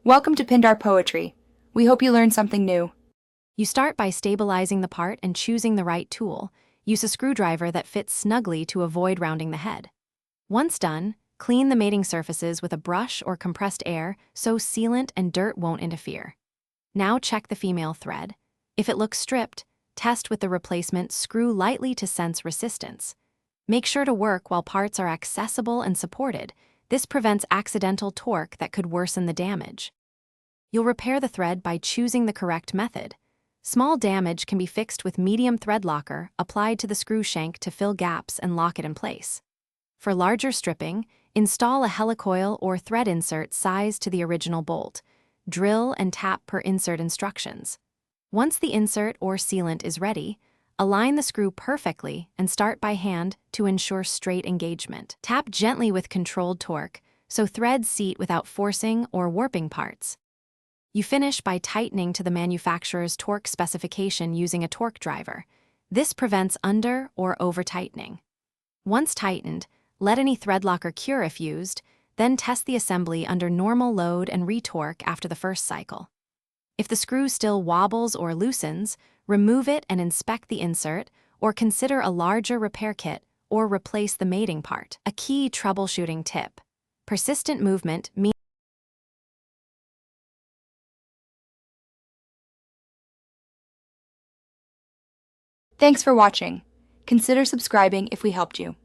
Welcome to Pindar Poetry. We hope you learned something new. You start by stabilizing the part and choosing the right tool. Use a screwdriver that fits snugly to avoid rounding the head. Once done, clean the mating surfaces with a brush or compressed air so sealant and dirt won't interfere. Now check the female thread. If it looks stripped, test with the replacement, screw lightly to sense resistance. Make sure to work while parts are accessible and supported. This prevents accidental torque that could worsen the damage. You'll repair the thread by choosing the correct method. Small damage can be fixed with medium thread locker applied to the screw shank to fill gaps and lock it in place. For larger stripping, install a helicoil or thread insert sized to the original bolt. Drill and tap per insert instructions. Once the insert or sealant is ready, align the screw perfectly and start by hand to ensure straight engagement. Tap gently with controlled torque so threads seat without forcing or warping parts. You finish by tightening to the manufacturer's torque specification using a torque driver. This prevents under or over-tightening. Once tightened, let any thread locker cure if used, then test the assembly under normal load and retorque after the first cycle. If the screw still wobbles or loosens, remove it and inspect the insert, or consider a larger repair kit or replace the mating part. A key troubleshooting tip: persistent movement means Thanks for watching. Consider subscribing if we helped you.